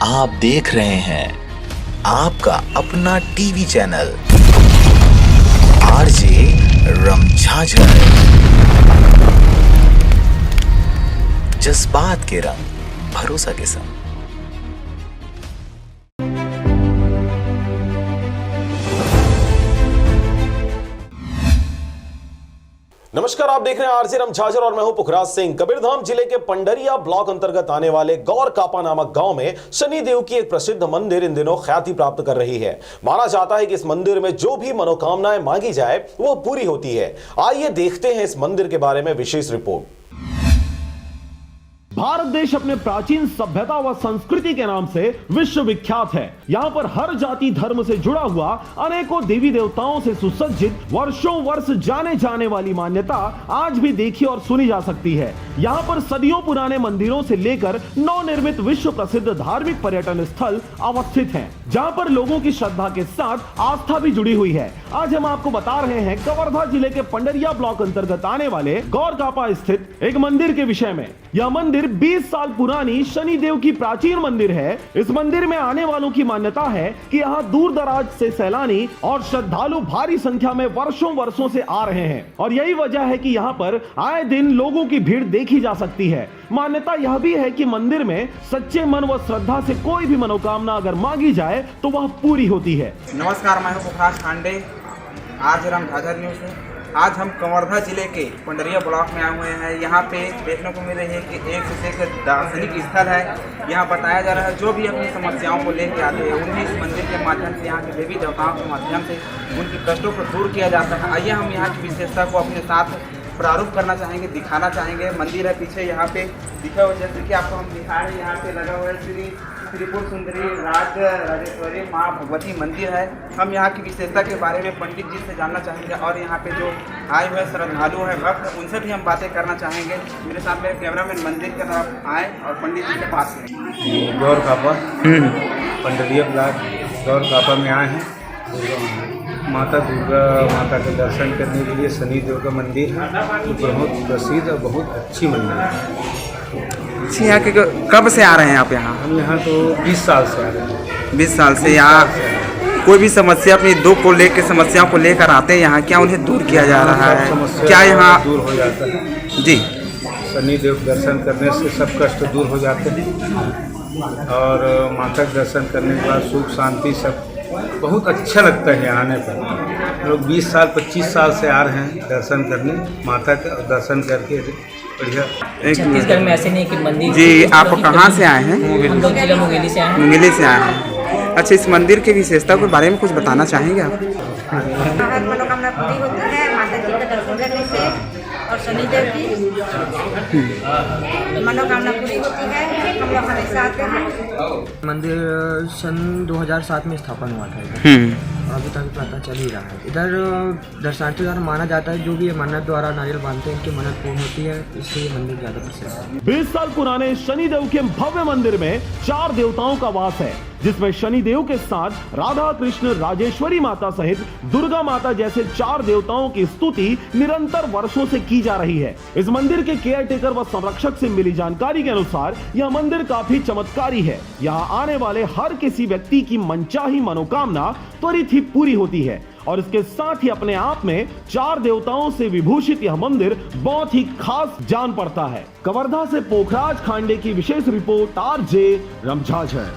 आप देख रहे हैं आपका अपना टीवी चैनल आरजे रमझाझर। जज्बात के रंग, भरोसा के संग। नमस्कार, आप देख रहे हैं आरजे रमझाझर और मैं हूं पुखराज सिंह। कबीरधाम जिले के पंडरिया ब्लॉक अंतर्गत आने वाले गौर कापा नामक गांव में शनिदेव की एक प्रसिद्ध मंदिर इन दिनों ख्याति प्राप्त कर रही है। माना जाता है कि इस मंदिर में जो भी मनोकामनाएं मांगी जाए वो पूरी होती है। आइए देखते हैं इस मंदिर के बारे में विशेष रिपोर्ट। भारत देश अपने प्राचीन सभ्यता व संस्कृति के नाम से विश्व विख्यात है। यहाँ पर हर जाति धर्म से जुड़ा हुआ अनेकों देवी देवताओं से सुसज्जित वर्षों वर्ष जाने जाने वाली मान्यता आज भी देखी और सुनी जा सकती है। यहाँ पर सदियों पुराने मंदिरों से लेकर नवनिर्मित विश्व प्रसिद्ध धार्मिक पर्यटन स्थल अवस्थित हैं, जहाँ पर लोगों की श्रद्धा के साथ आस्था भी जुड़ी हुई है। आज हम आपको बता रहे हैं कवर्धा जिले के पंडरिया ब्लॉक अंतर्गत आने वाले गौर कापा स्थित एक मंदिर के विषय में। यह मंदिर 20 साल पुरानी शनिदेव की प्राचीन मंदिर है। इस मंदिर में आने वालों की मान्यता है कि यहाँ दूर दराज से सैलानी और श्रद्धालु भारी संख्या में वर्षों से आ रहे हैं और यही वजह है कि यहाँ पर आए दिन लोगों की भीड़ देखी जा सकती है। मान्यता यह भी है कि मंदिर में सच्चे मन व श्रद्धा से कोई भी मनोकामना अगर मांगी जाए तो वह पूरी होती है। नमस्कार, मैं हूं पुखराज पांडे, आरजे रमझाझर न्यूज़ से। आज हम कवर्धा जिले के पंडरिया ब्लॉक में आए हुए हैं। यहाँ पे देखने को मिल रही है कि एक से एक दार्शनिक स्थल है। यहाँ बताया जा रहा है जो भी अपनी समस्याओं को लेकर आते हैं उन्हें इस मंदिर के माध्यम से, यहाँ के देवी देवताओं के माध्यम से उनके कष्टों को दूर किया जाता है। आइए हम यहाँ की विशेषता को अपने साथ प्रारूप करना चाहेंगे, दिखाना चाहेंगे। मंदिर है पीछे, यहाँ पे दिखा हुआ जैसे कि आपको हम दिखा रहे हैं। यहाँ पे लगा हुआ है श्री त्रिपुर सुंदरी राजेश्वरी माँ भगवती मंदिर है। हम यहाँ की विशेषता के बारे में पंडित जी से जानना चाहेंगे और यहाँ पे जो आए हुए श्रद्धालु हैं भक्त, उनसे भी हम बातें करना चाहेंगे। मेरे साथ में कैमरामैन मंदिर की तरफ आए और पंडित जी के पास में। गौर कापा पंडरिया ब्लॉक गौर कापा में आए हैं। माता दुर्गा माता के दर्शन करने के लिए शनिदेव का मंदिर बहुत प्रसिद्ध और बहुत अच्छी मंदिर है। यहाँ के कब से आ रहे हैं आप यहाँ? हम यहाँ तो 20 साल से आ रहे हैं। 20 साल से यहाँ कोई भी समस्या अपनी दुख को लेकर, समस्याओं को लेकर आते हैं यहाँ, क्या उन्हें दूर किया जा रहा है? क्या यहाँ दूर हो जाता है? जी, शनिदेव दर्शन करने से सब कष्ट दूर हो जाते हैं और माता के दर्शन करने के बाद सुख शांति सब बहुत अच्छा लगता है। आने पर लोग 20 साल 25 साल से आ रहे हैं दर्शन करने माता का, दर्शन करके बढ़िया। छत्तीसगढ़ में ऐसे नहीं कि मंदिर। जी, आप कहाँ से आए हैं? हम लोग जिला मुंगेली से आए हैं। मुंगेली से आए हैं। अच्छा, इस मंदिर की विशेषता के बारे में कुछ बताना चाहेंगे आप? मनोकामना पूरी होती है माता जी का दर्शन करने से और शनिदेव की मनोकामना पूरी होती है। हम लोग हमेशा आते हैं। मंदिर सन 2007 में स्थापन हुआ था। अभी तक पता चल ही रहा है। इधर दर्शनार्थियों द्वारा माना जाता है जो भी मन्नत द्वारा नारियल बांधते हैं इनकी मन्नत पूर्ण होती है, इससे ये मंदिर ज्यादा प्रसिद्ध है। 20 साल पुराने शनिदेव के भव्य मंदिर में 4 देवताओं का वास है, जिसमें शनिदेव के साथ राधा कृष्ण राजेश्वरी माता सहित दुर्गा माता जैसे 4 देवताओं की स्तुति निरंतर वर्षों से की जा रही है। इस मंदिर के केयरटेकर व संरक्षक से मिली जानकारी के अनुसार यह मंदिर काफी चमत्कारी है। यहाँ आने वाले हर किसी व्यक्ति की मनचाही मनोकामना त्वरित ही पूरी होती है और इसके साथ ही अपने आप में 4 देवताओं से विभूषित यह मंदिर बहुत ही खास जान पड़ता है। कवर्धा से पोखराज खांडे की विशेष रिपोर्ट, आरजे रमझाझर।